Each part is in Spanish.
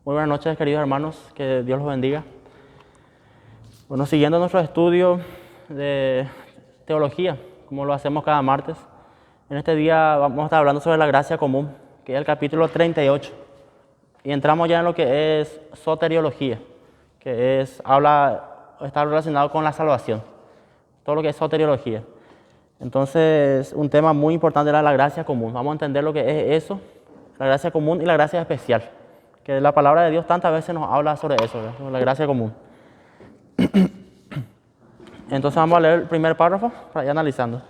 Muy buenas noches, queridos hermanos, que Dios los bendiga. Bueno, siguiendo nuestro estudio de teología, como lo hacemos cada martes, en este día vamos a estar hablando sobre la gracia común, que es el capítulo 38. Y entramos ya en lo que es soteriología, que está relacionado con la salvación, todo lo que es soteriología. Entonces, un tema muy importante era la gracia común. Vamos a entender lo que es eso, la gracia común y la gracia especial, que la palabra de Dios tantas veces nos habla sobre eso, sobre la gracia común. Entonces vamos a leer el primer párrafo para ir analizando.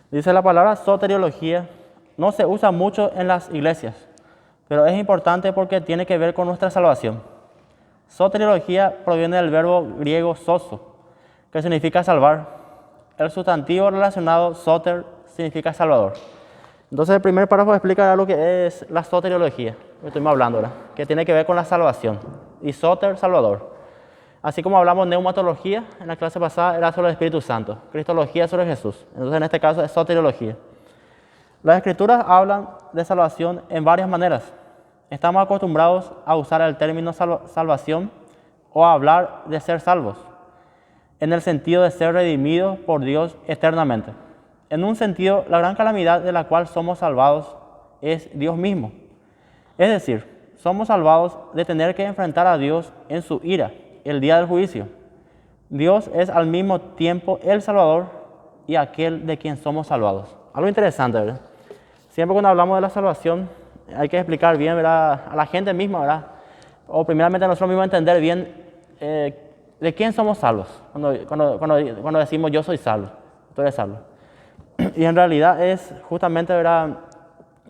Dice la palabra soteriología, no se usa mucho en las iglesias, pero es importante porque tiene que ver con nuestra salvación. Soteriología proviene del verbo griego soso, que significa salvar. El sustantivo relacionado soter significa salvador. Entonces el primer párrafo explica lo que es la soteriología, que estuvimos hablando ahora, que tiene que ver con la salvación. Y soter, salvador. Así como hablamos de neumatología, en la clase pasada era sobre el Espíritu Santo, cristología sobre Jesús. Entonces en este caso es soteriología. Las escrituras hablan de salvación en varias maneras. Estamos acostumbrados a usar el término salvación o a hablar de ser salvos, en el sentido de ser redimidos por Dios eternamente. En un sentido, la gran calamidad de la cual somos salvados es Dios mismo. Es decir, somos salvados de tener que enfrentar a Dios en su ira, el día del juicio. Dios es al mismo tiempo el Salvador y aquel de quien somos salvados. Algo interesante, ¿verdad? Siempre cuando hablamos de la salvación hay que explicar bien, ¿verdad?, a la gente misma, ¿verdad? O primeramente a nosotros mismos entender bien de quién somos salvos. Cuando decimos yo soy salvo, tú eres salvo. Y en realidad es justamente, ¿verdad?,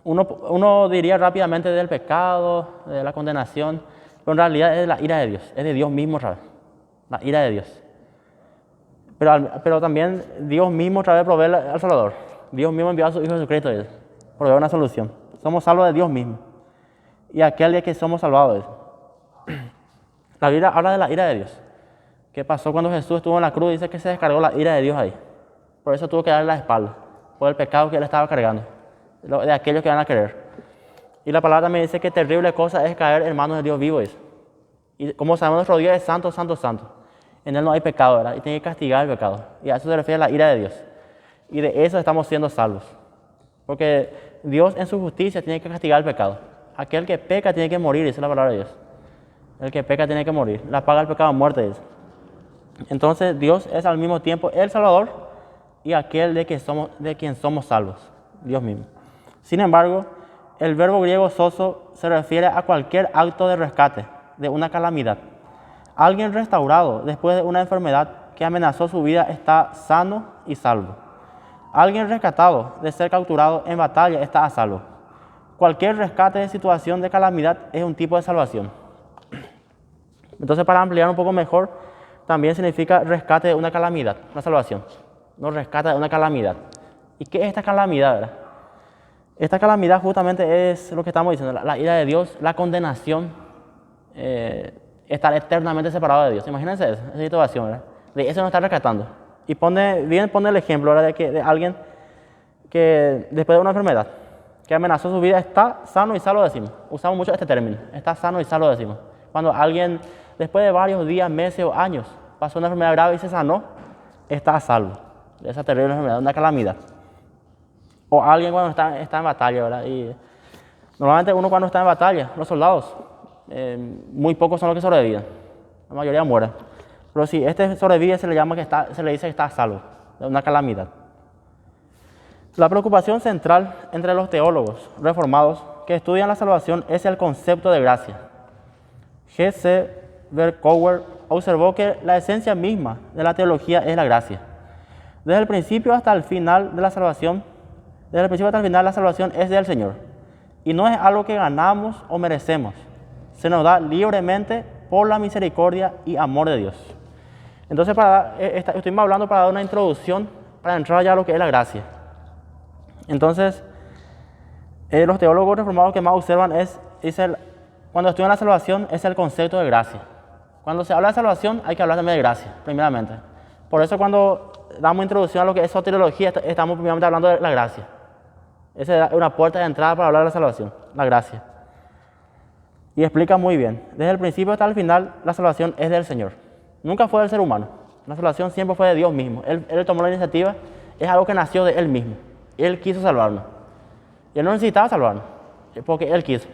uno diría rápidamente del pecado, de la condenación, pero en realidad es de la ira de Dios, es de Dios mismo otra vez, la ira de Dios. Pero también Dios mismo otra vez provee al Salvador. Dios mismo envió a su Hijo Jesucristo, provee una solución. Somos salvos de Dios mismo. Y aquel día que somos salvados. La Biblia habla de la ira de Dios. ¿Qué pasó cuando Jesús estuvo en la cruz? Dice que se descargó la ira de Dios ahí. Por eso tuvo que darle la espalda, por el pecado que él estaba cargando, de aquellos que van a querer. Y la palabra también dice que terrible cosa es caer en manos de Dios vivo. Y como sabemos, nuestro Dios es santo, santo, santo. En él no hay pecado, ¿verdad? Y tiene que castigar el pecado. Y a eso se refiere la ira de Dios. Y de eso estamos siendo salvos. Porque Dios en su justicia tiene que castigar el pecado. Aquel que peca tiene que morir, dice la palabra de Dios. El que peca tiene que morir. La paga del pecado, muerte, dice. Entonces Dios es al mismo tiempo el Salvador y aquel de quien somos salvos, Dios mismo. Sin embargo, el verbo griego soso se refiere a cualquier acto de rescate de una calamidad. Alguien restaurado después de una enfermedad que amenazó su vida está sano y salvo. Alguien rescatado de ser capturado en batalla está a salvo. Cualquier rescate de situación de calamidad es un tipo de salvación. Entonces, para ampliar un poco mejor, también significa rescate de una calamidad, una salvación. Nos rescata de una calamidad. ¿Y qué es esta calamidad, verdad? Esta calamidad justamente es lo que estamos diciendo, la ira de Dios, la condenación, estar eternamente separado de Dios. Imagínense esa situación, ¿verdad? De eso nos está rescatando. Y pone el ejemplo, ¿verdad?, de alguien que después de una enfermedad que amenazó su vida está sano y salvo, decimos. Usamos mucho este término, está sano y salvo, decimos. Cuando alguien después de varios días, meses o años pasó una enfermedad grave y se sanó, está a salvo de esa terrible enfermedad, una calamidad. O alguien cuando está en batalla, ¿verdad? Y normalmente uno cuando está en batalla, los soldados, muy pocos son los que sobreviven. La mayoría mueren. Pero si este sobrevive, se le dice que está a salvo de una calamidad. La preocupación central entre los teólogos reformados que estudian la salvación es el concepto de gracia. G.C. Berkouwer observó que la esencia misma de la teología es la gracia. Desde el principio hasta el final la salvación es del Señor. Y no es algo que ganamos o merecemos. Se nos da libremente por la misericordia y amor de Dios. Entonces, estuvimos hablando para dar una introducción, para entrar ya a lo que es la gracia. Entonces, los teólogos reformados que más observan cuando estudian la salvación, es el concepto de gracia. Cuando se habla de salvación, hay que hablar también de gracia, primeramente. Por eso cuando damos introducción a lo que es soteriología, estamos primeramente hablando de la gracia. Esa es una puerta de entrada para hablar de la salvación, la gracia. Y explica muy bien. Desde el principio hasta el final, la salvación es del Señor. Nunca fue del ser humano. La salvación siempre fue de Dios mismo. Él tomó la iniciativa, es algo que nació de Él mismo. Él quiso salvarnos. Y Él no necesitaba salvarnos, porque Él quiso.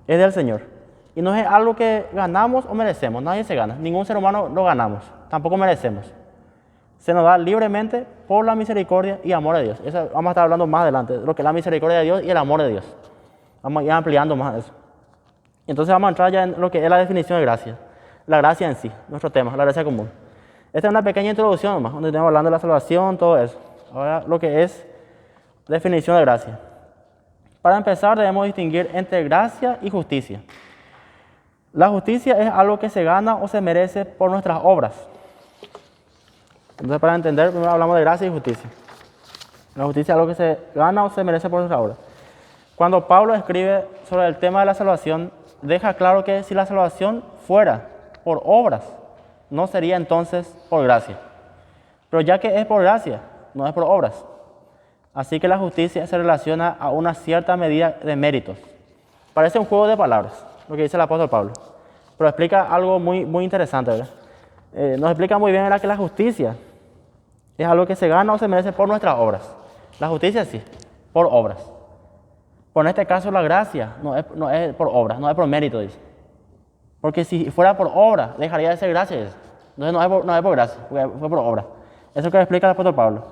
Es del Señor. Y no es algo que ganamos o merecemos. Nadie se gana. Ningún ser humano lo ganamos. Tampoco merecemos. Se nos da libremente por la misericordia y amor de Dios. Eso vamos a estar hablando más adelante, lo que es la misericordia de Dios y el amor de Dios. Vamos a ir ampliando más eso. Entonces vamos a entrar ya en lo que es la definición de gracia. La gracia en sí, nuestro tema, la gracia común. Esta es una pequeña introducción nomás, donde estamos hablando de la salvación, todo eso. Ahora lo que es definición de gracia. Para empezar debemos distinguir entre gracia y justicia. La justicia es algo que se gana o se merece por nuestras obras. Entonces, para entender, primero hablamos de gracia y justicia. La justicia es algo que se gana o se merece por nuestra obra. Cuando Pablo escribe sobre el tema de la salvación, deja claro que si la salvación fuera por obras, no sería entonces por gracia. Pero ya que es por gracia, no es por obras. Así que la justicia se relaciona a una cierta medida de méritos. Parece un juego de palabras, lo que dice el apóstol Pablo. Pero explica algo muy interesante, ¿verdad? Nos explica muy bien, ¿verdad?, que la justicia es algo que se gana o se merece por nuestras obras. La justicia sí, por obras. Pero en este caso la gracia no es por obras, no es por mérito, dice. Porque si fuera por obra, dejaría de ser gracia, dice. Entonces no es por gracia, porque fue por obra. Eso es lo que explica el apóstol Pablo.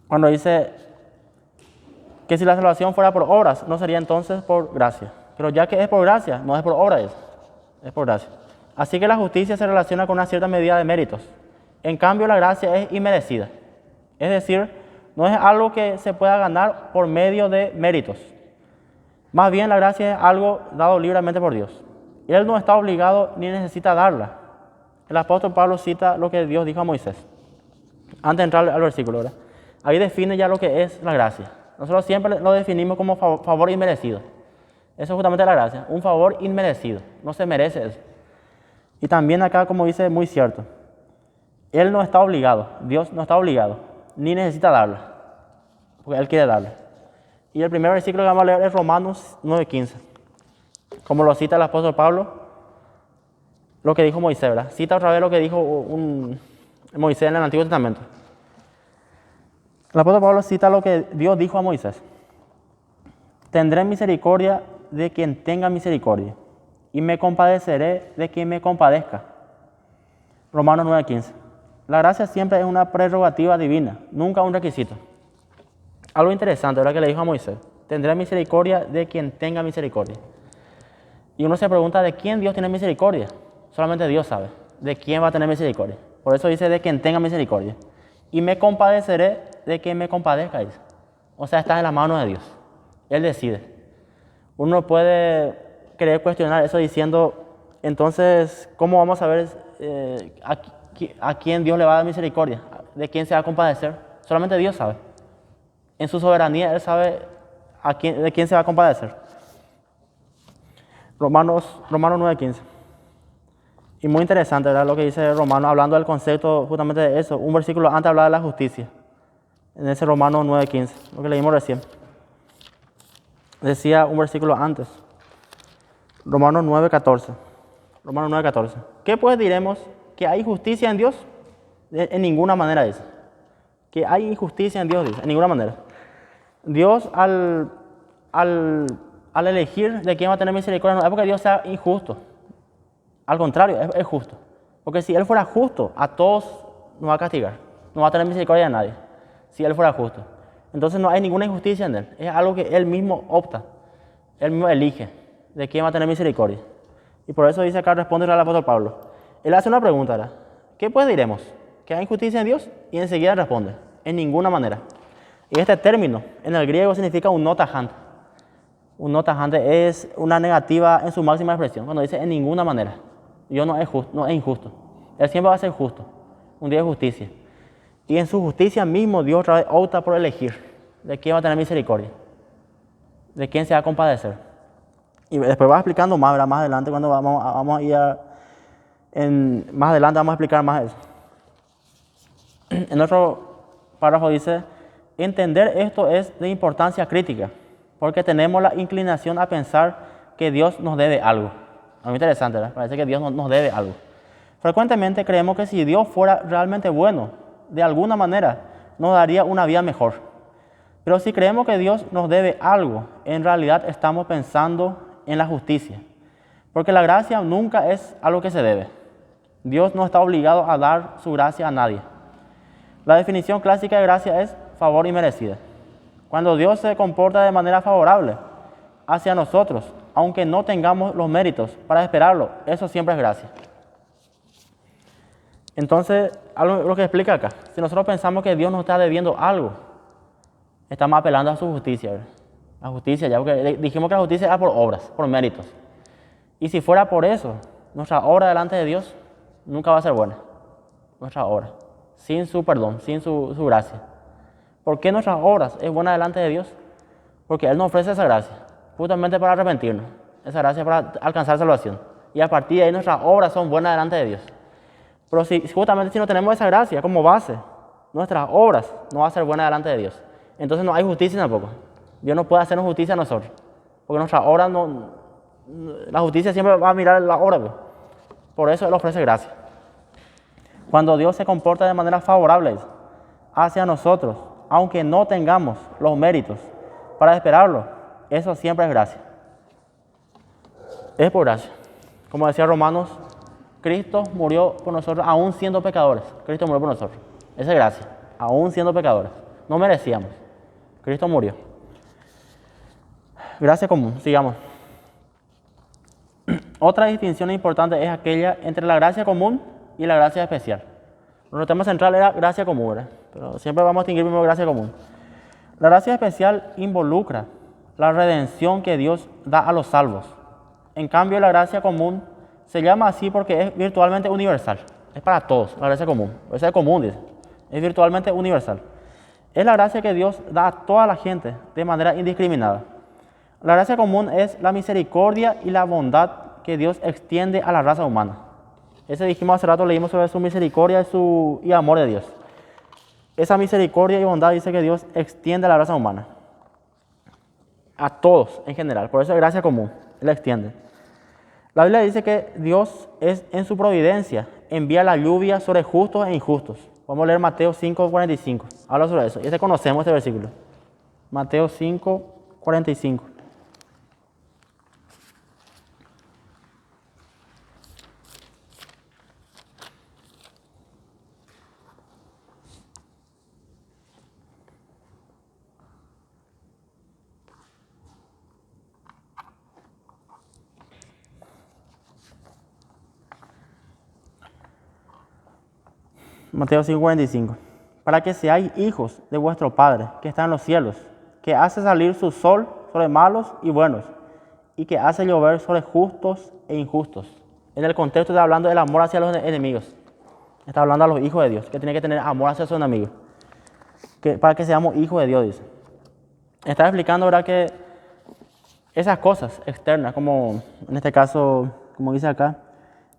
Cuando dice que si la salvación fuera por obras, no sería entonces por gracia. Pero ya que es por gracia, no es por obra, dice. Es por gracia. Así que la justicia se relaciona con una cierta medida de méritos. En cambio, la gracia es inmerecida. Es decir, no es algo que se pueda ganar por medio de méritos. Más bien, la gracia es algo dado libremente por Dios. Él no está obligado ni necesita darla. El apóstol Pablo cita lo que Dios dijo a Moisés. Antes de entrar al versículo, ¿verdad? Ahí define ya lo que es la gracia. Nosotros siempre lo definimos como favor inmerecido. Eso es justamente la gracia, un favor inmerecido. No se merece eso. Y también acá, como dice, muy cierto. Él no está obligado, Dios no está obligado, ni necesita darla, porque Él quiere darla. Y el primer versículo que vamos a leer es Romanos 9:15. Como lo cita el apóstol Pablo, lo que dijo Moisés, ¿verdad? Cita otra vez lo que dijo Moisés en el Antiguo Testamento. El apóstol Pablo cita lo que Dios dijo a Moisés. Tendré misericordia de quien tenga misericordia, y me compadeceré de quien me compadezca. Romanos 9:15. La gracia siempre es una prerrogativa divina, nunca un requisito. Algo interesante, ¿verdad?, que le dijo a Moisés. Tendré misericordia de quien tenga misericordia. Y uno se pregunta, ¿de quién Dios tiene misericordia? Solamente Dios sabe de quién va a tener misericordia. Por eso dice, de quien tenga misericordia. Y me compadeceré de quien me compadezca, dice. O sea, está en las manos de Dios. Él decide. Uno puede querer cuestionar eso diciendo, entonces, ¿cómo vamos a ver a quién Dios le va a dar misericordia? ¿De quién se va a compadecer? Solamente Dios sabe. En su soberanía, Él sabe de quién se va a compadecer. Romanos 9:15. Y muy interesante, ¿verdad?, lo que dice Romanos, hablando del concepto justamente de eso. Un versículo antes hablaba de la justicia. En ese Romanos 9:15, lo que leímos recién. Decía un versículo antes. Romanos 9:14. Romanos 9:14. ¿Qué pues diremos? ¿Que hay justicia en Dios? En ninguna manera dice. Que hay injusticia en Dios, dice. En ninguna manera. Dios al elegir de quién va a tener misericordia, no es porque Dios sea injusto. Al contrario, es justo. Porque si Él fuera justo, a todos nos va a castigar. No va a tener misericordia de nadie. Si Él fuera justo. Entonces no hay ninguna injusticia en Él. Es algo que Él mismo opta. Él mismo elige de quién va a tener misericordia. Y por eso dice acá, responde al apóstol Pablo. Él hace una pregunta, ¿verdad? ¿Qué pues diremos? ¿Que hay injusticia en Dios? Y enseguida responde, en ninguna manera. Y este término en el griego significa un no tajante. Un no tajante es una negativa en su máxima expresión. Cuando dice en ninguna manera. Dios no es injusto. Él siempre va a ser justo. Un Dios de justicia. Y en su justicia mismo Dios otra vez opta por elegir de quién va a tener misericordia. De quién se va a compadecer. Y después va explicando más, ¿verdad? Más adelante cuando vamos a ir más adelante vamos a explicar más eso. En otro párrafo dice, entender esto es de importancia crítica, porque tenemos la inclinación a pensar que Dios nos debe algo. Muy interesante, ¿verdad? Parece que Dios nos debe algo. Frecuentemente creemos que si Dios fuera realmente bueno, de alguna manera nos daría una vida mejor. Pero si creemos que Dios nos debe algo, en realidad estamos pensando en la justicia. Porque la gracia nunca es algo que se debe. Dios no está obligado a dar su gracia a nadie. La definición clásica de gracia es favor inmerecido. Cuando Dios se comporta de manera favorable hacia nosotros, aunque no tengamos los méritos para esperarlo, eso siempre es gracia. Entonces, lo que explica acá, si nosotros pensamos que Dios nos está debiendo algo, estamos apelando a su justicia, ¿verdad? La justicia, ya porque dijimos que la justicia era por obras, por méritos. Y si fuera por eso, nuestra obra delante de Dios nunca va a ser buena. Nuestra obra, sin su perdón, sin su gracia. ¿Por qué nuestras obras es buena delante de Dios? Porque Él nos ofrece esa gracia, justamente para arrepentirnos, esa gracia para alcanzar salvación. Y a partir de ahí nuestras obras son buenas delante de Dios. Pero justamente si no tenemos esa gracia como base, nuestras obras no van a ser buenas delante de Dios. Entonces no hay justicia tampoco. Dios no puede hacernos justicia a nosotros. Porque nuestras obras la justicia siempre va a mirar la obra. Pues. Por eso Él ofrece gracia. Cuando Dios se comporta de manera favorable hacia nosotros, aunque no tengamos los méritos para esperarlo, eso siempre es gracia. Es por gracia. Como decía Romanos, Cristo murió por nosotros aún siendo pecadores. Cristo murió por nosotros. Esa es gracia. Aún siendo pecadores. No merecíamos. Cristo murió. Gracia común. Sigamos. Otra distinción importante es aquella entre la gracia común y la gracia especial. Nuestro tema central era gracia común, ¿verdad? Pero siempre vamos a distinguir primero gracia común. La gracia especial involucra la redención que Dios da a los salvos. En cambio, la gracia común se llama así porque es virtualmente universal. Es para todos, la gracia común. La gracia común, dice. Es virtualmente universal. Es la gracia que Dios da a toda la gente de manera indiscriminada. La gracia común es la misericordia y la bondad que Dios extiende a la raza humana. Ese dijimos hace rato, leímos sobre su misericordia y amor de Dios. Esa misericordia y bondad dice que Dios extiende a la raza humana. A todos en general. Por eso es gracia común. Él la extiende. La Biblia dice que Dios es en su providencia envía la lluvia sobre justos e injustos. Vamos a leer Mateo 5:45. Habla sobre eso. Ya conocemos este versículo. Mateo 5:45. Mateo 5:45. Para que seáis hijos de vuestro Padre que está en los cielos, que hace salir su sol sobre malos y buenos, y que hace llover sobre justos e injustos. En el contexto está hablando del amor hacia los enemigos. Está hablando a los hijos de Dios, que tienen que tener amor hacia sus enemigos. Para que seamos hijos de Dios, dice. Está explicando, ¿verdad?, que esas cosas externas, como en este caso, como dice acá,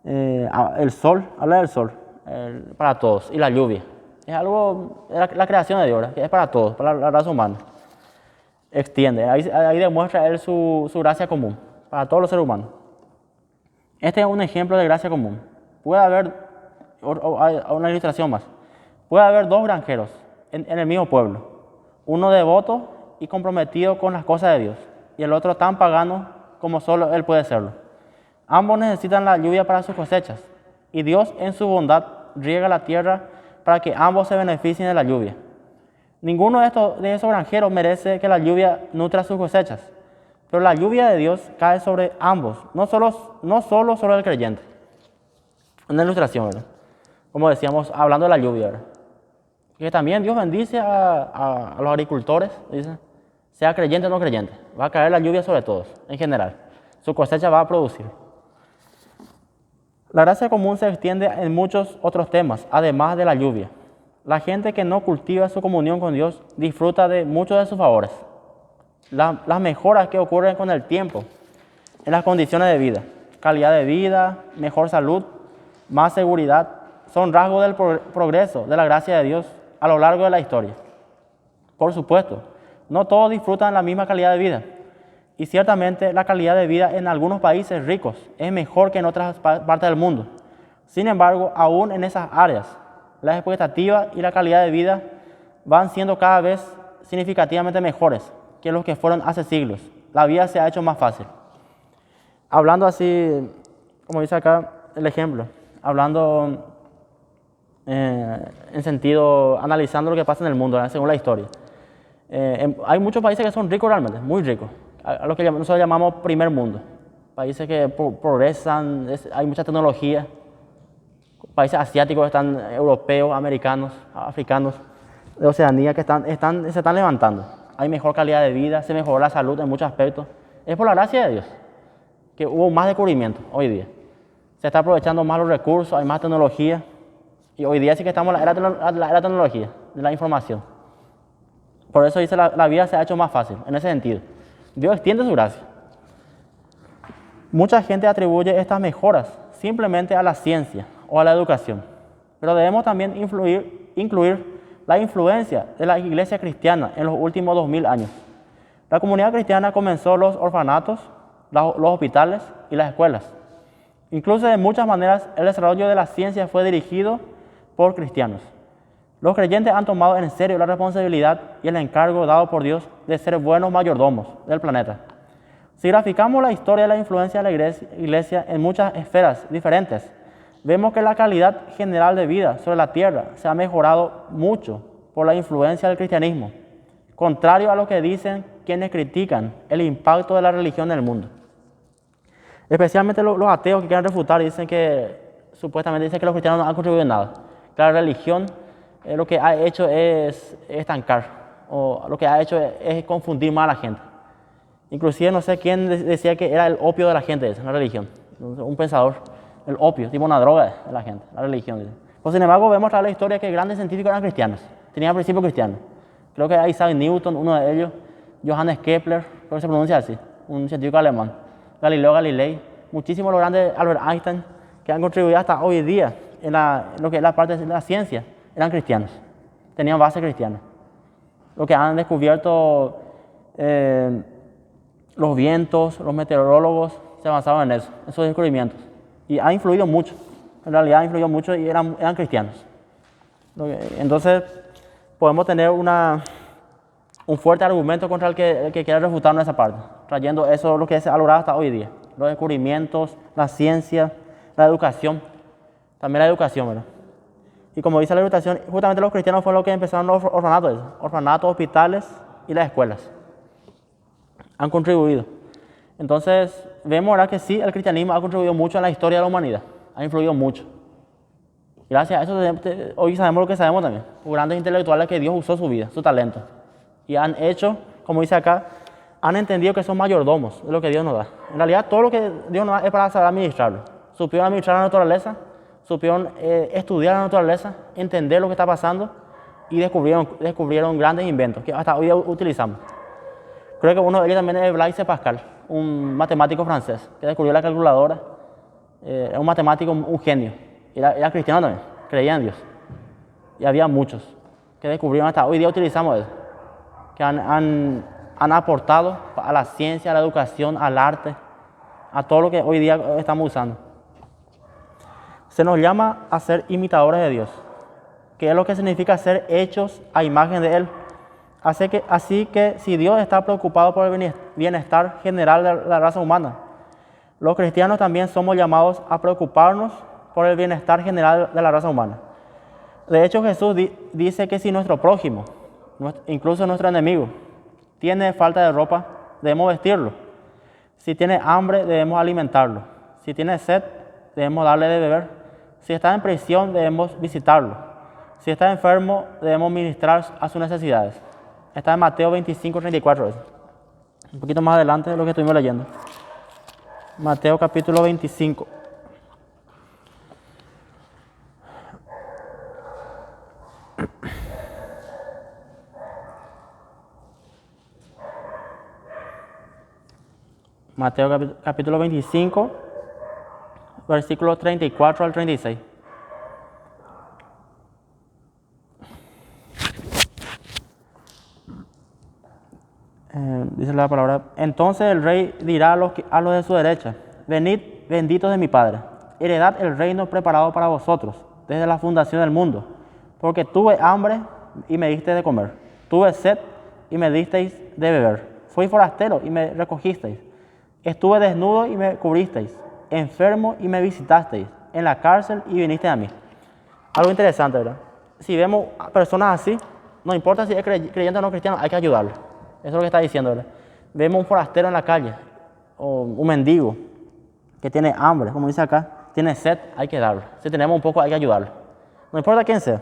el sol, habla del sol. Para todos, y la lluvia. Es algo, la creación de Dios, ¿verdad?, que es para todos, para la raza humana. Extiende, ahí demuestra Él su gracia común, para todos los seres humanos. Este es un ejemplo de gracia común. Puede haber, una ilustración más, puede haber dos granjeros en el mismo pueblo. Uno devoto y comprometido con las cosas de Dios, y el otro tan pagano como solo él puede serlo. Ambos necesitan la lluvia para sus cosechas. Y Dios en su bondad riega la tierra para que ambos se beneficien de la lluvia. Ninguno de esos granjeros merece que la lluvia nutra sus cosechas, pero la lluvia de Dios cae sobre ambos, no solo sobre el creyente. Una ilustración, ¿verdad? Como decíamos, hablando de la lluvia, ¿verdad? Que también Dios bendice a los agricultores, dice, sea creyente o no creyente, va a caer la lluvia sobre todos, en general. Su cosecha va a producir. La gracia común se extiende en muchos otros temas, además de la lluvia. La gente que no cultiva su comunión con Dios disfruta de muchos de sus favores. Las mejoras que ocurren con el tiempo en las condiciones de vida, calidad de vida, mejor salud, más seguridad, son rasgos del progreso de la gracia de Dios a lo largo de la historia. Por supuesto, No todos disfrutan la misma calidad de vida. Y ciertamente la calidad de vida en algunos países ricos es mejor que en otras partes del mundo. Sin embargo, aún en esas áreas, las expectativas y la calidad de vida van siendo cada vez significativamente mejores que los que fueron hace siglos. La vida se ha hecho más fácil. Hablando así, como dice acá el ejemplo, hablando en sentido, analizando lo que pasa en el mundo, según la historia. Hay muchos países que son ricos realmente, muy ricos, a lo que nosotros llamamos primer mundo. Países que progresan, hay mucha tecnología. Países asiáticos están, europeos, americanos, africanos, de Oceanía, que se están levantando. Hay mejor calidad de vida, se mejoró la salud en muchos aspectos. Es por la gracia de Dios que hubo más descubrimiento hoy día. Se está aprovechando más los recursos, hay más tecnología. Y hoy día sí que estamos en la era tecnología, de la información. Por eso dice la vida se ha hecho más fácil, en ese sentido. Dios extiende su gracia. Mucha gente atribuye estas mejoras simplemente a la ciencia o a la educación. Pero debemos también incluir la influencia de la iglesia cristiana en los últimos 2000 años. La comunidad cristiana comenzó los orfanatos, los hospitales y las escuelas. Incluso de muchas maneras el desarrollo de la ciencia fue dirigido por cristianos. Los creyentes han tomado en serio la responsabilidad y el encargo dado por Dios de ser buenos mayordomos del planeta. Si graficamos la historia de la influencia de la iglesia en muchas esferas diferentes, vemos que la calidad general de vida sobre la tierra se ha mejorado mucho por la influencia del cristianismo, contrario a lo que dicen quienes critican el impacto de la religión en el mundo. Especialmente los ateos que quieren refutar y dicen que, supuestamente dicen que los cristianos no han contribuido en nada. Que la religión lo que ha hecho es estancar, o lo que ha hecho es confundir más a la gente. Inclusive no sé quién decía que era el opio de la gente, esa, la religión. Un pensador, el opio, tipo una droga de la gente, la religión. Pues, sin embargo, vemos tras la historia que grandes científicos eran cristianos, tenían principios cristianos. Creo que Isaac Newton, uno de ellos, Johannes Kepler, creo que se pronuncia así, un científico alemán. Galileo Galilei, muchísimos los grandes, Albert Einstein, que han contribuido hasta hoy día en lo que es la parte de la ciencia, eran cristianos, tenían base cristiana. Lo que han descubierto los vientos, los meteorólogos, se avanzaban en eso, esos descubrimientos. Y ha influido mucho, en realidad ha influido mucho y eran cristianos. Entonces, podemos tener un fuerte argumento contra el que quiera refutarnos esa parte, trayendo eso, lo que se ha logrado hasta hoy día. Los descubrimientos, la ciencia, la educación, también la educación, ¿verdad? Y como dice la educación, justamente los cristianos fueron los que empezaron los orfanatos, hospitales y las escuelas. Han contribuido. Entonces, vemos ahora que sí, el cristianismo ha contribuido mucho en la historia de la humanidad, ha influido mucho. Gracias a eso, hoy sabemos lo que sabemos también, los grandes intelectuales que Dios usó su vida, su talento. Y han hecho, como dice acá, han entendido que son mayordomos de lo que Dios nos da. En realidad, todo lo que Dios nos da es para saber administrarlo. Supieron administrar la naturaleza, supieron estudiar la naturaleza, entender lo que está pasando y descubrieron grandes inventos que hasta hoy día utilizamos. Creo que uno de ellos también es Blaise Pascal, un matemático francés que descubrió la calculadora. Era un matemático, un genio. Era cristiano también, creía en Dios. Y había muchos que descubrieron hasta hoy día utilizamos eso. Que han aportado a la ciencia, a la educación, al arte, a todo lo que hoy día estamos usando. Se nos llama a ser imitadores de Dios, que es lo que significa ser hechos a imagen de Él. Así que si Dios está preocupado por el bienestar general de la raza humana, los cristianos también somos llamados a preocuparnos por el bienestar general de la raza humana. De hecho, Jesús dice que si nuestro prójimo, incluso nuestro enemigo, tiene falta de ropa, debemos vestirlo. Si tiene hambre, debemos alimentarlo. Si tiene sed, debemos darle de beber. Si está en prisión, debemos visitarlo. Si está enfermo, debemos ministrar a sus necesidades. Está en Mateo 25, 34. Un poquito más adelante de lo que estuvimos leyendo. Mateo capítulo 25. Mateo capítulo 25, versículos 34 al 36. Dice la palabra, entonces el rey dirá a los de su derecha, venid, benditos de mi Padre, heredad el reino preparado para vosotros desde la fundación del mundo, porque tuve hambre y me disteis de comer, tuve sed y me disteis de beber, fui forastero y me recogisteis, estuve desnudo y me cubristeis, enfermo y me visitasteis, en la cárcel y vinisteis a mí. Algo interesante, ¿verdad? Si vemos a personas así, no importa si es creyente o no cristiano, hay que ayudarlo. Eso es lo que está diciendo, ¿verdad? Vemos un forastero en la calle, o un mendigo, que tiene hambre, como dice acá, tiene sed, hay que darlo. Si tenemos un poco, hay que ayudarlo. No importa quién sea.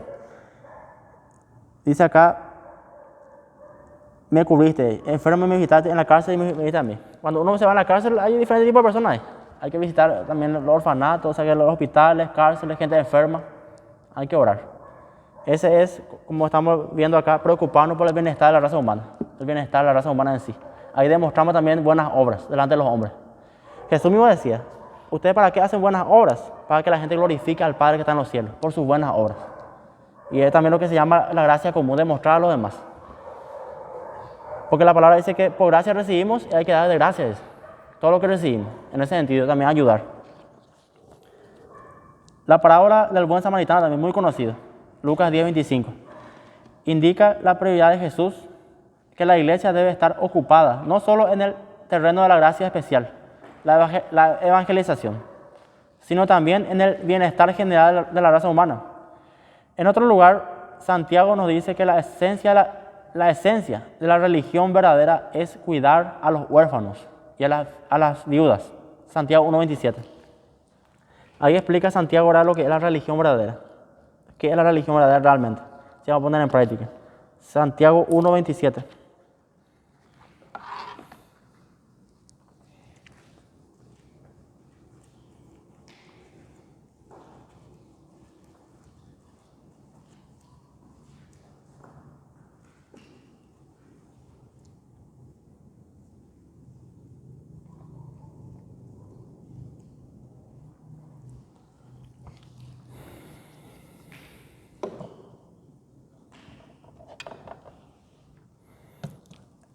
Dice acá, me cubriste, enfermo y me visitaste, en la cárcel y me visitaste a mí. Cuando uno se va a la cárcel, hay diferentes tipos de personas ahí. Hay que visitar también los orfanatos, o sea, los hospitales, cárceles, gente enferma. Hay que orar. Ese es, como estamos viendo acá, preocuparnos por el bienestar de la raza humana, el bienestar de la raza humana en sí. Ahí demostramos también buenas obras delante de los hombres. Jesús mismo decía, ¿ustedes para qué hacen buenas obras? Para que la gente glorifique al Padre que está en los cielos, por sus buenas obras. Y es también lo que se llama la gracia común, demostrar a los demás. Porque la palabra dice que por gracia recibimos y hay que dar de gracias. Todo lo que recibimos, en ese sentido, también ayudar. La parábola del buen samaritano también muy conocida. Lucas 10:25, indica la prioridad de Jesús, que la iglesia debe estar ocupada, no solo en el terreno de la gracia especial, la evangelización, sino también en el bienestar general de la raza humana. En otro lugar, Santiago nos dice que la esencia de la religión verdadera es cuidar a los huérfanos y a las viudas. Santiago 1:27. Ahí explica Santiago ahora lo que es la religión verdadera. ¿Qué es la religión verdadera realmente? Se va a poner en práctica. Santiago 1:27.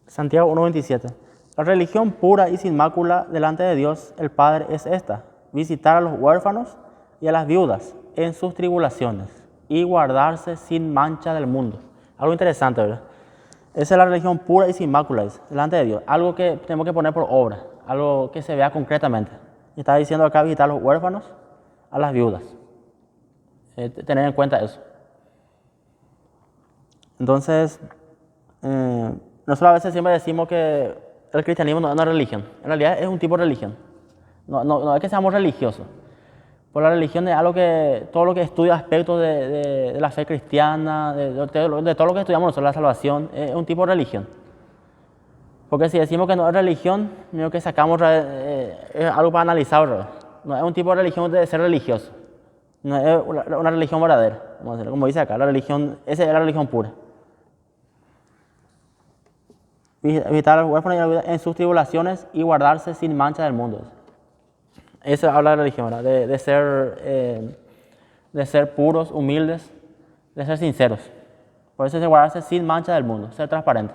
Santiago 1:27. La religión pura y sin mácula delante de Dios el Padre es esta: visitar a los huérfanos y a las viudas en sus tribulaciones y guardarse sin mancha del mundo. Algo interesante, ¿verdad? Esa es la religión pura y sin mácula delante de Dios. Algo que tenemos que poner por obra, algo que se vea concretamente. Y está diciendo acá visitar a los huérfanos, a las viudas. Tener en cuenta eso. Entonces, nosotros a veces siempre decimos que el cristianismo no es una religión. En realidad es un tipo de religión. No es que seamos religiosos. Por la religión es algo que, todo lo que estudia aspectos de la fe cristiana, de todo lo que estudiamos nosotros, la salvación, es un tipo de religión. Porque si decimos que no es religión, lo que sacamos es algo para analizar. No es un tipo de religión de ser religioso. No es una religión verdadera, como dice acá, esa es la religión pura. Visitar a los huérfanos en sus tribulaciones y guardarse sin mancha del mundo. Eso habla de religión, ¿verdad? De ser puros, humildes, de ser sinceros. Por eso es de guardarse sin mancha del mundo, ser transparente.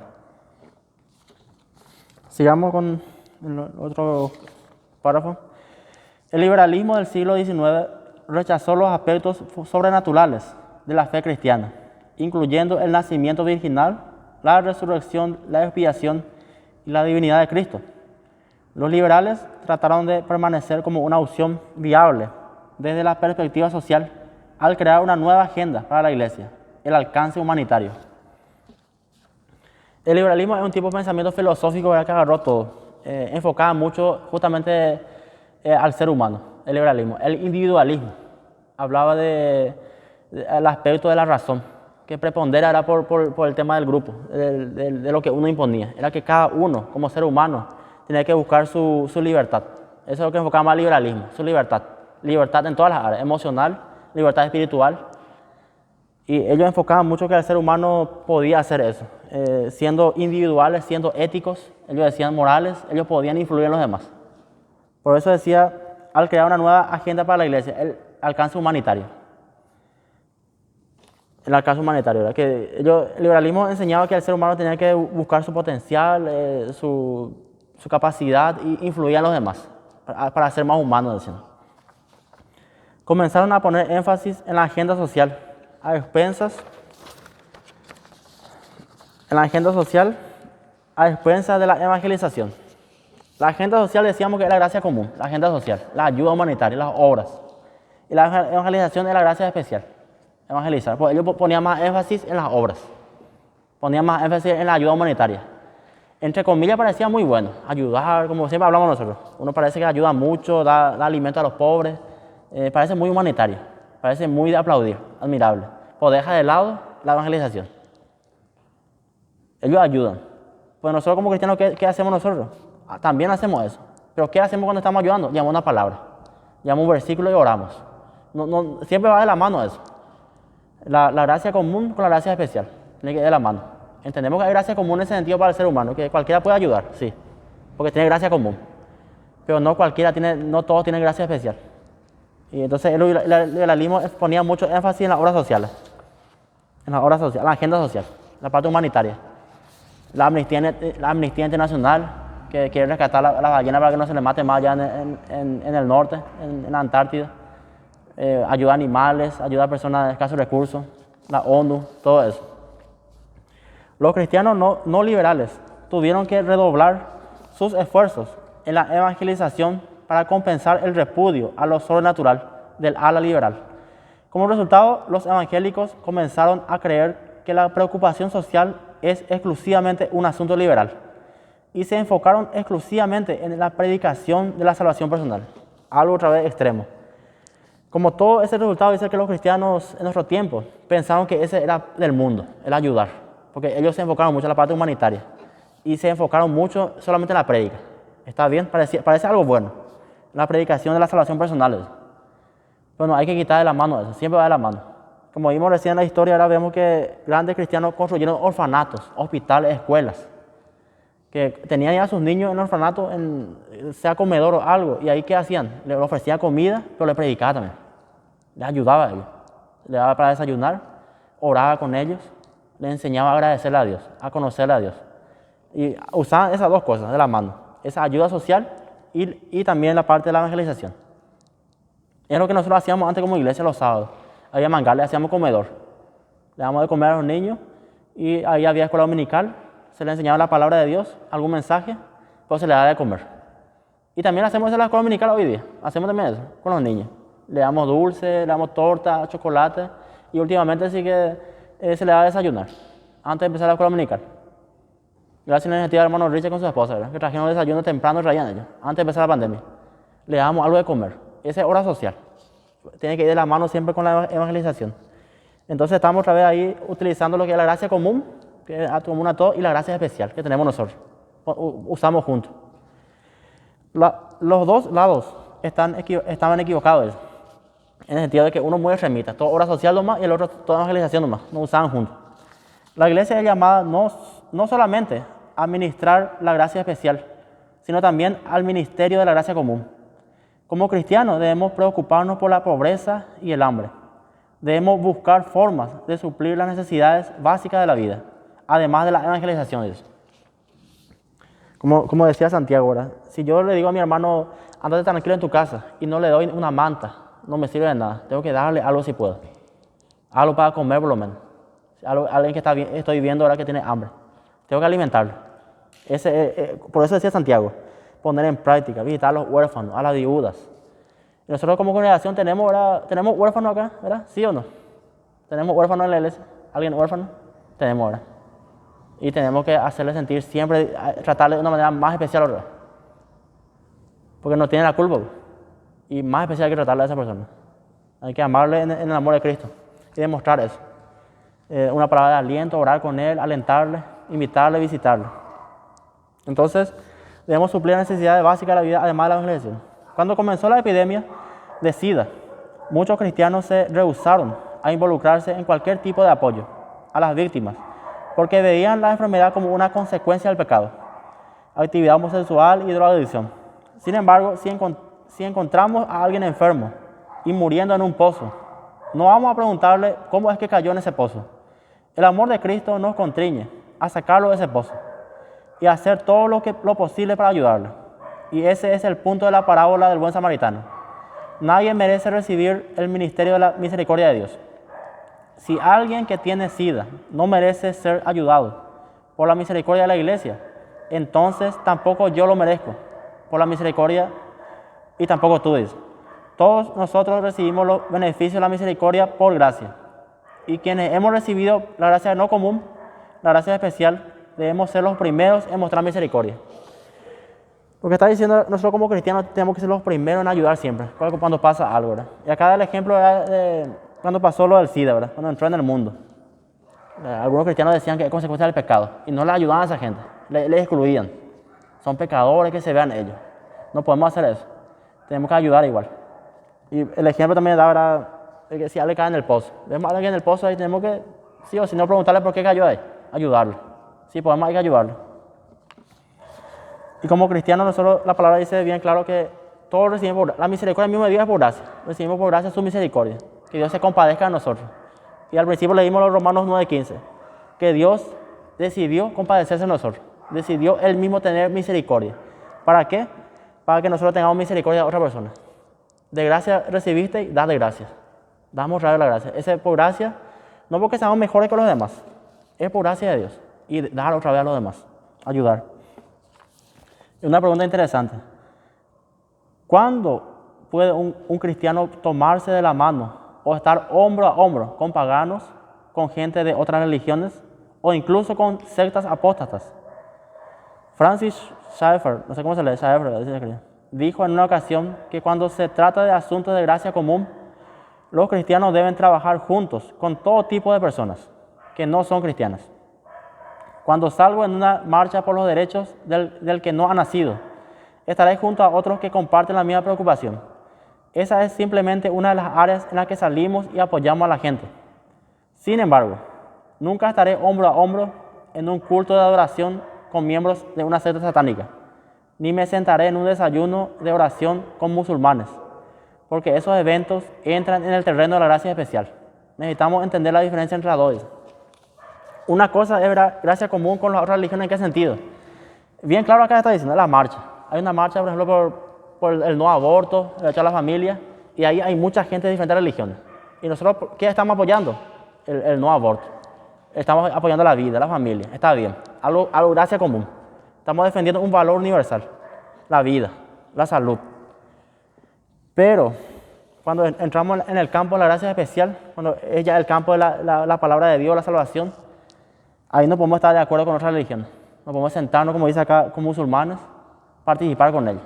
Sigamos con el otro párrafo. El liberalismo del siglo XIX rechazó los aspectos sobrenaturales de la fe cristiana, incluyendo el nacimiento virginal, la resurrección, la expiación y la divinidad de Cristo. Los liberales trataron de permanecer como una opción viable desde la perspectiva social al crear una nueva agenda para la Iglesia, el alcance humanitario. El liberalismo es un tipo de pensamiento filosófico que agarró todo, enfocaba mucho justamente al ser humano, el liberalismo. El individualismo hablaba del aspecto de la razón, que prepondera era por el tema del grupo, de lo que uno imponía. Era que cada uno, como ser humano, tenía que buscar su libertad. Eso es lo que enfocaba más el liberalismo, su libertad. Libertad en todas las áreas, emocional, libertad espiritual. Y ellos enfocaban mucho que el ser humano podía hacer eso. Siendo individuales, siendo éticos, ellos decían morales, ellos podían influir en los demás. Por eso decía, al crear una nueva agenda para la Iglesia, el alcance humanitario. en el caso humanitario, ¿verdad? Que el liberalismo enseñaba que el ser humano tenía que buscar su potencial, su capacidad y influir en los demás para ser más humano, decían. Comenzaron a poner énfasis en la agenda social, a expensas de la evangelización. La agenda social decíamos que es la gracia común, la agenda social, la ayuda humanitaria, las obras. Y la evangelización es la gracia especial, evangelizar. Pues ellos ponían más énfasis en las obras, ponían más énfasis en la ayuda humanitaria. Entre comillas parecía muy bueno, ayudar, como siempre hablamos nosotros. Uno parece que ayuda mucho, da alimento a los pobres, parece muy humanitario, parece muy de aplaudir, admirable. Pero deja de lado la evangelización. Ellos ayudan. Pues nosotros como cristianos, ¿qué hacemos nosotros? También hacemos eso. Pero ¿qué hacemos cuando estamos ayudando? Llamamos una palabra, llamamos un versículo y oramos. Siempre va de la mano eso. La gracia común con la gracia especial. Tiene que ir de la mano. Entendemos que hay gracia común en ese sentido para el ser humano, que cualquiera puede ayudar, sí, porque tiene gracia común. Pero no todos tienen gracia especial. Y entonces el liberalismo ponía mucho énfasis en las obras sociales, en la agenda social, la parte humanitaria. La Amnistía Internacional, que quiere rescatar la ballena para que no se le mate más allá en el norte, en la Antártida. Ayuda a animales, ayuda a personas de escasos recursos, la ONU, todo eso. Los cristianos no liberales tuvieron que redoblar sus esfuerzos en la evangelización para compensar el repudio a lo sobrenatural del ala liberal. Como resultado, los evangélicos comenzaron a creer que la preocupación social es exclusivamente un asunto liberal y se enfocaron exclusivamente en la predicación de la salvación personal, algo otra vez extremo. Como todo ese resultado dice que los cristianos en nuestro tiempo pensaron que ese era del mundo, el ayudar, porque ellos se enfocaron mucho en la parte humanitaria y se enfocaron mucho solamente en la prédica. ¿Está bien? Parece algo bueno, la predicación de la salvación personal. Bueno, hay que quitar de la mano eso, siempre va de la mano. Como vimos recién en la historia, ahora vemos que grandes cristianos construyeron orfanatos, hospitales, escuelas, que tenían ya a sus niños en orfanato, sea comedor o algo, y ahí ¿qué hacían? Le ofrecían comida, pero le predicaba también, les ayudaba a ellos, le daba para desayunar, oraba con ellos, les enseñaba a agradecerle a Dios, a conocerle a Dios. Y usaban esas dos cosas de la mano, esa ayuda social y también la parte de la evangelización. Es lo que nosotros hacíamos antes como iglesia los sábados. Había mangales, hacíamos comedor. Le dábamos de comer a los niños y ahí había escuela dominical. Se les enseñaba la palabra de Dios, algún mensaje, pues se les daba de comer. Y también hacemos eso en la escuela dominical hoy día. Hacemos también eso con los niños. Le damos dulce, le damos torta, chocolate y últimamente sí que se le da a desayunar antes de empezar la escuela dominical. Gracias a la iniciativa del hermano Richard con su esposa, ¿verdad? Que trajeron desayuno temprano, traían ellos, antes de empezar la pandemia. Le damos algo de comer. Esa es obra social. Tiene que ir de la mano siempre con la evangelización. Entonces estamos otra vez ahí utilizando lo que es la gracia común, que es común a todos, y la gracia especial que tenemos nosotros. Usamos juntos. Los dos lados estaban equivocados. En el sentido de que uno muy extremista, todo obra social nomás y el otro toda evangelización nomás. No usaban juntos. La iglesia es llamada no solamente a ministrar la gracia especial, sino también al ministerio de la gracia común. Como cristianos debemos preocuparnos por la pobreza y el hambre. Debemos buscar formas de suplir las necesidades básicas de la vida, además de la evangelización. Como decía Santiago, ¿verdad? Si yo le digo a mi hermano, andate tranquilo en tu casa, y no le doy una manta, no me sirve de nada. Tengo que darle algo si puedo. Algo para comer por lo menos. Alguien que estoy viendo ahora que tiene hambre. Tengo que alimentarlo. Por eso decía Santiago, poner en práctica, visitar a los huérfanos, a las viudas. Y nosotros como congregación tenemos huérfanos acá, ¿verdad? ¿Sí o no? ¿Tenemos huérfanos en la iglesia? ¿Alguien huérfano? Tenemos ahora. Y tenemos que hacerle sentir siempre, tratarle de una manera más especial ahora. Porque no tiene la culpa. Y más especial que tratarle a esa persona. Hay que amarle en el amor de Cristo y demostrar eso. Una palabra de aliento, orar con él, alentarle, invitarle, visitarle. Entonces, debemos suplir las necesidades básicas de la vida, además de la evangelización. Cuando comenzó la epidemia de SIDA, muchos cristianos se rehusaron a involucrarse en cualquier tipo de apoyo a las víctimas, porque veían la enfermedad como una consecuencia del pecado, actividad homosexual y drogadicción. Sin embargo, si encontramos a alguien enfermo y muriendo en un pozo, No vamos a preguntarle cómo es que cayó en ese pozo. El amor de Cristo nos constriñe a sacarlo de ese pozo y a hacer todo lo posible para ayudarlo. Y ese es el punto de la parábola del buen samaritano. Nadie merece recibir el ministerio de la misericordia de Dios. Si alguien que tiene SIDA no merece ser ayudado por la misericordia de la iglesia, entonces tampoco yo lo merezco por la misericordia y tampoco tú dices. Todos nosotros recibimos los beneficios de la misericordia por gracia. Y quienes hemos recibido la gracia no común, la gracia especial, debemos ser los primeros en mostrar misericordia. Porque está diciendo, nosotros como cristianos tenemos que ser los primeros en ayudar siempre, cuando pasa algo, ¿verdad? Y acá el ejemplo de cuando pasó lo del SIDA, ¿verdad? Cuando entró en el mundo. Algunos cristianos decían que es consecuencia del pecado y no le ayudaban a esa gente, le excluían. Son pecadores, que se vean ellos. No podemos hacer eso. Tenemos que ayudar igual. Y el ejemplo también da que si alguien cae en el pozo. Vemos a alguien en el pozo ahí, tenemos que, sí o sí, no preguntarle por qué cayó ahí. Ayudarlo. Sí, podemos, hay que ayudarlo. Y como cristianos, nosotros, la palabra dice bien claro que todos recibimos por la misericordia misma de Dios es por gracia. Recibimos por gracia su misericordia. Que Dios se compadezca de nosotros. Y al principio leímos los Romanos 9:15. Que Dios decidió compadecerse de nosotros. Decidió Él mismo tener misericordia. ¿Para qué? Para que nosotros tengamos misericordia de otra persona. De gracia recibiste y dale gracias. Damos la gracia. Ese es por gracia, no porque seamos mejores que los demás. Es por gracia de Dios. Y dar otra vez a los demás. Ayudar. Y una pregunta interesante. ¿Cuándo puede un cristiano tomarse de la mano o estar hombro a hombro con paganos, con gente de otras religiones o incluso con sectas apóstatas? Francis Schaeffer, no sé cómo se lee, Schaeffer, dijo en una ocasión que cuando se trata de asuntos de gracia común, los cristianos deben trabajar juntos con todo tipo de personas que no son cristianas. Cuando salgo en una marcha por los derechos del que no ha nacido, estaré junto a otros que comparten la misma preocupación. Esa es simplemente una de las áreas en las que salimos y apoyamos a la gente. Sin embargo, nunca estaré hombro a hombro en un culto de adoración con miembros de una secta satánica, ni me sentaré en un desayuno de oración con musulmanes, porque esos eventos entran en el terreno de la gracia especial. Necesitamos entender la diferencia entre las dos. Una cosa es gracia común con las otras religiones. ¿En qué sentido? Bien claro acá está diciendo la marcha. Hay una marcha, por ejemplo, por el no aborto, el derecho a la familia, y ahí hay mucha gente de diferentes religiones. ¿Y nosotros qué estamos apoyando? El no aborto. Estamos apoyando la vida, la familia. Está bien. Algo gracia común. Estamos defendiendo un valor universal. La vida, la salud. Pero cuando entramos en el campo de la gracia especial, cuando es ya el campo de la palabra de Dios, la salvación, ahí no podemos estar de acuerdo con otras religiones. No podemos sentarnos, como dice acá, con musulmanes, participar con ellos.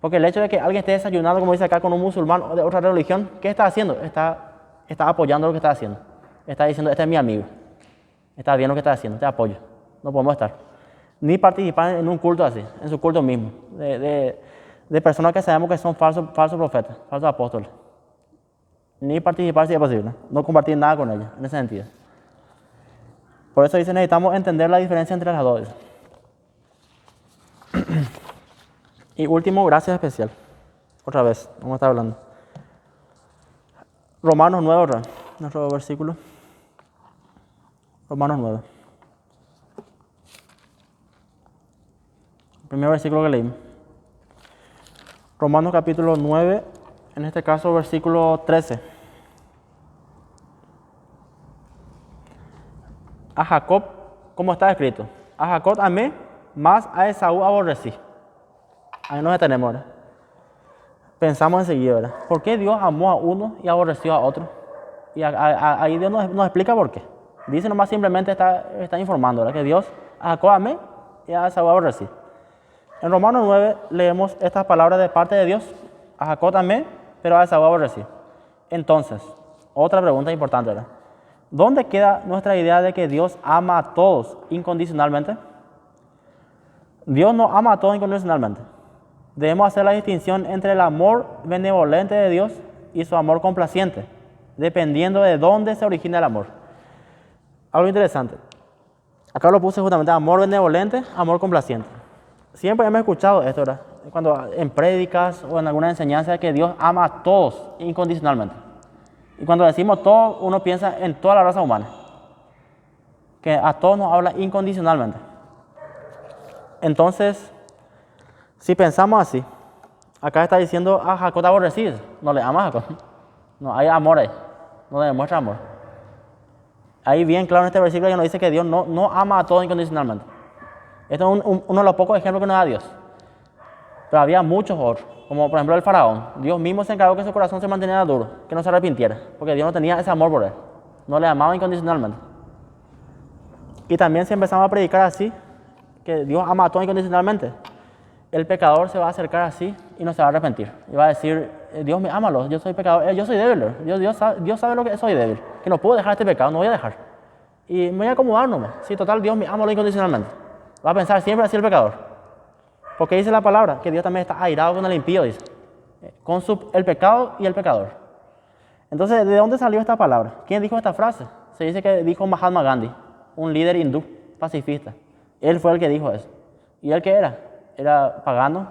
Porque el hecho de que alguien esté desayunando, como dice acá, con un musulmán o de otra religión, ¿qué está haciendo? Está apoyando lo que está haciendo. Está diciendo, este es mi amigo. Está bien lo que está haciendo, te apoyo. No podemos estar. Ni participar en un culto así, en su culto mismo. De personas que sabemos que son falsos profetas, falsos apóstoles. Ni participar si es posible. No compartir nada con ellos, en ese sentido. Por eso dice, necesitamos entender la diferencia entre las dos. Y último, gracia especial. Otra vez, vamos a estar hablando. Romanos 9, otra vez, nuestro versículo. Romanos 9. El primer versículo que leímos. Romanos capítulo 9, en este caso versículo 13. A Jacob, como está escrito, a Jacob amé, más a Esaú aborrecí. Ahí nos detenemos, ¿verdad? Pensamos enseguida, ¿verdad? ¿Por qué Dios amó a uno y aborreció a otro? Y ahí Dios nos explica por qué. Dice nomás simplemente está informando, ¿verdad? Que Dios a Jacob amé y a Esaú aborrecí. En Romanos 9 leemos estas palabras de parte de Dios. A Jacob amé, pero a Esaú aborrecí. Entonces, otra pregunta importante, ¿verdad? ¿Dónde queda nuestra idea de que Dios ama a todos incondicionalmente? Dios no ama a todos incondicionalmente. Debemos hacer la distinción entre el amor benevolente de Dios y su amor complaciente, dependiendo de dónde se origina el amor. Algo interesante. Acá lo puse justamente, amor benevolente, amor complaciente. Siempre hemos escuchado esto, ¿verdad? Cuando en prédicas o en alguna enseñanza, que Dios ama a todos incondicionalmente. Y cuando decimos todo, uno piensa en toda la raza humana, que a todos nos habla incondicionalmente. Entonces, si pensamos así, acá está diciendo a Jacob te aborrecís, no le amas a Jacob. No, hay amor ahí, no le demuestra amor. Ahí bien claro en este versículo que nos dice que Dios no ama a todos incondicionalmente. Esto es uno de los pocos ejemplos que nos da Dios. Pero había muchos otros, como por ejemplo el faraón. Dios mismo se encargó que su corazón se manteniera duro, que no se arrepintiera, porque Dios no tenía ese amor por él. No le amaba incondicionalmente. Y también si empezamos a predicar así, que Dios ama a todos incondicionalmente, el pecador se va a acercar así y no se va a arrepentir. Y va a decir, Dios me ámalo, yo soy pecador, yo soy débil. Dios sabe lo que soy débil, que no puedo dejar este pecado, no voy a dejar. Y me voy a acomodar nomás. Sí, total, Dios me ámalo incondicionalmente. Va a pensar siempre así el pecador. Porque dice la palabra que Dios también está airado con el impío, dice. Con el pecado y el pecador. Entonces, ¿de dónde salió esta palabra? ¿Quién dijo esta frase? Se dice que dijo Mahatma Gandhi, un líder hindú, pacifista. Él fue el que dijo eso. ¿Y él qué era? Era pagano,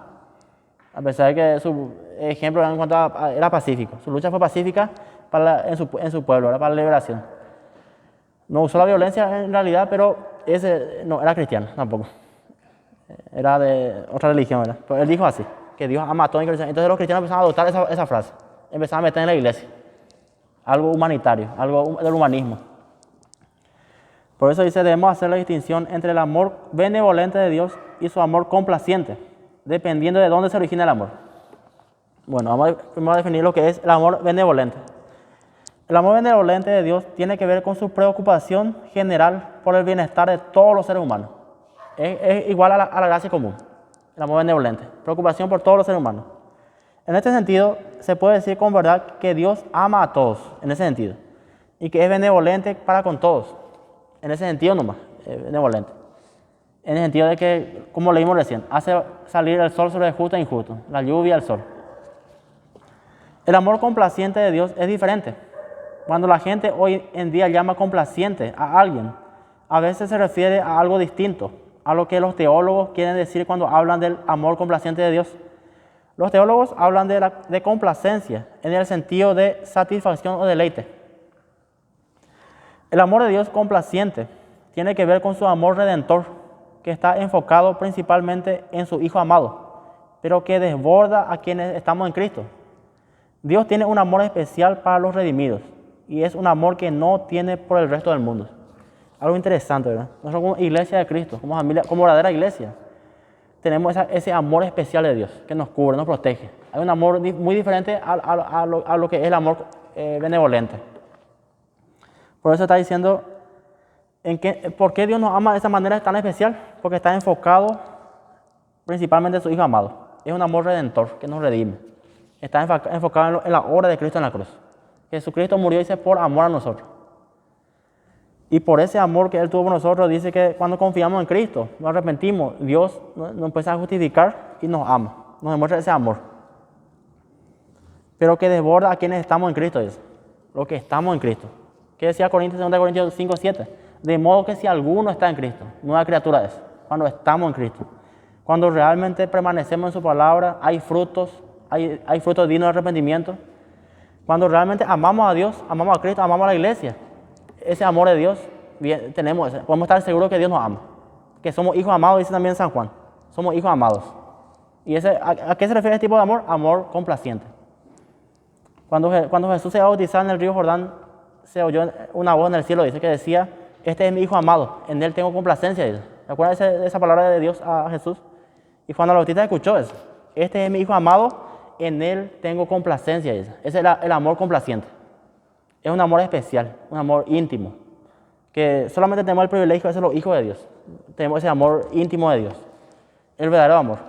a pesar de que su ejemplo en cuanto era pacífico. Su lucha fue pacífica en su pueblo, era para la liberación. No usó la violencia en realidad, pero ese no era cristiano tampoco. Era de otra religión, ¿verdad? Pero él dijo así, que Dios ama a todos. Entonces los cristianos empezaron a adoptar esa frase, empezaron a meter en la iglesia. Algo humanitario, algo del humanismo. Por eso dice, debemos hacer la distinción entre el amor benevolente de Dios y su amor complaciente, dependiendo de dónde se origina el amor. Bueno, vamos primero a definir lo que es el amor benevolente. El amor benevolente de Dios tiene que ver con su preocupación general por el bienestar de todos los seres humanos. Es igual a la gracia común, el amor benevolente, preocupación por todos los seres humanos. En este sentido, se puede decir con verdad que Dios ama a todos, en ese sentido, y que es benevolente para con todos. En ese sentido nomás, benevolente. En el sentido de que, como leímos recién, hace salir el sol sobre el justo e injusto, la lluvia y el sol. El amor complaciente de Dios es diferente. Cuando la gente hoy en día llama complaciente a alguien, a veces se refiere a algo distinto a lo que los teólogos quieren decir cuando hablan del amor complaciente de Dios. Los teólogos hablan de complacencia en el sentido de satisfacción o deleite. El amor de Dios complaciente tiene que ver con su amor redentor, que está enfocado principalmente en su Hijo amado, pero que desborda a quienes estamos en Cristo. Dios tiene un amor especial para los redimidos, y es un amor que no tiene por el resto del mundo. Algo interesante, ¿verdad? Nosotros como iglesia de Cristo, como familia, como verdadera iglesia, tenemos ese amor especial de Dios, que nos cubre, nos protege. Hay un amor muy diferente a lo que es el amor benevolente. Por eso está diciendo, ¿por qué Dios nos ama de esa manera tan especial? Porque está enfocado principalmente en su Hijo amado. Es un amor redentor que nos redime. Está enfocado en la obra de Cristo en la cruz. Jesucristo murió, dice, por amor a nosotros. Y por ese amor que Él tuvo por nosotros, dice que cuando confiamos en Cristo, nos arrepentimos, Dios nos empieza a justificar y nos ama. Nos demuestra ese amor. Pero que desborda a quienes estamos en Cristo, dice. Los que estamos en Cristo. ¿Qué decía 2 Corintios 5, 7? De modo que si alguno está en Cristo, nueva criatura es, cuando estamos en Cristo. Cuando realmente permanecemos en su palabra, hay frutos dignos de arrepentimiento. Cuando realmente amamos a Dios, amamos a Cristo, amamos a la iglesia, ese amor de Dios, podemos estar seguros que Dios nos ama. Que somos hijos amados, dice también San Juan. Somos hijos amados. ¿Y a qué se refiere este tipo de amor? Amor complaciente. Cuando Jesús se bautizaba en el río Jordán, se oyó una voz en el cielo, dice que decía, este es mi hijo amado, en él tengo complacencia. Dice. ¿Se acuerdan de esa palabra de Dios a Jesús? Y Juan el Bautista escuchó eso. Este es mi hijo amado, en él tengo complacencia. Dice. Ese es el amor complaciente. Es un amor especial, un amor íntimo, que solamente tenemos el privilegio de ser los hijos de Dios. Tenemos ese amor íntimo de Dios, el verdadero amor.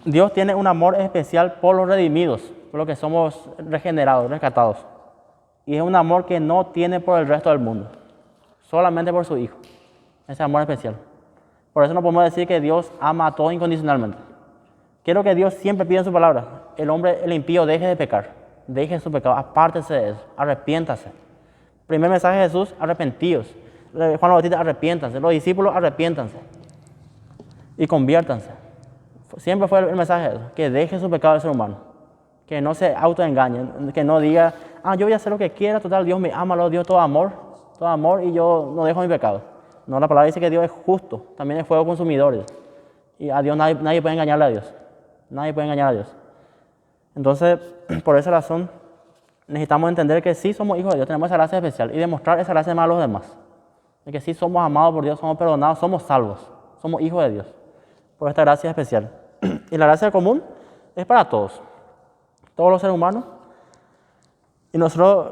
Dios tiene un amor especial por los redimidos, por los que somos regenerados, rescatados. Y es un amor que no tiene por el resto del mundo, solamente por su Hijo. Ese amor especial. Por eso no podemos decir que Dios ama a todos incondicionalmente. ¿Qué es lo que Dios siempre pide en su palabra? El impío deje de pecar, deje su pecado, apártese de eso, arrepiéntase. Primer mensaje de Jesús, arrepentidos. Juan el Bautista, arrepiéntanse. Los discípulos, arrepiéntanse y conviértanse. Siempre fue el mensaje de eso, que deje su pecado del ser humano, Que no se autoengañe, que no diga, yo voy a hacer lo que quiera, total, Dios me ama, lo Dios todo amor y yo no dejo mi pecado. No, la palabra dice que Dios es justo, también es fuego consumidor. Y a Dios nadie puede engañarle a Dios. Nadie puede engañar a Dios. Entonces, por esa razón, necesitamos entender que sí somos hijos de Dios, tenemos esa gracia especial y demostrar esa gracia a los demás. De que sí somos amados por Dios, somos perdonados, somos salvos, somos hijos de Dios, por esta gracia especial. Y la gracia común es para todos los seres humanos. Y nosotros,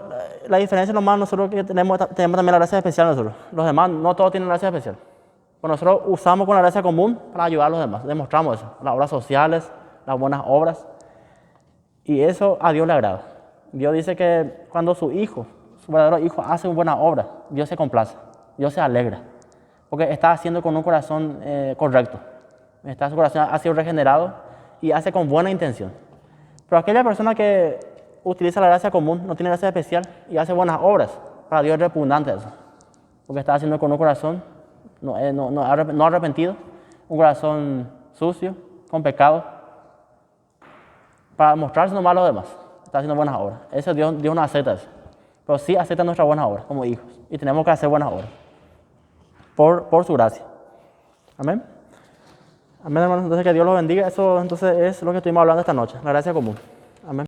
la diferencia nomás, nosotros que tenemos también la gracia especial nosotros. Los demás no todos tienen gracia especial. Pues nosotros usamos con la gracia común para ayudar a los demás, demostramos eso, las obras sociales, las buenas obras. Y eso a Dios le agrada. Dios dice que cuando su hijo, su verdadero hijo, hace una buena obra, Dios se complace, Dios se alegra, porque está haciendo con un corazón correcto. Su corazón ha sido regenerado y hace con buena intención. Pero aquella persona que utiliza la gracia común, no tiene gracia especial y hace buenas obras, para Dios es repugnante eso, porque está haciendo con un corazón no arrepentido, un corazón sucio, con pecado, para mostrarse nomás a los demás. Está haciendo buenas obras. Eso Dios no acepta eso. Pero sí acepta nuestras buenas obras como hijos. Y tenemos que hacer buenas obras. Por su gracia. Amén. Amén, hermanos. Entonces que Dios los bendiga. Eso entonces es lo que estuvimos hablando esta noche. La gracia común. Amén.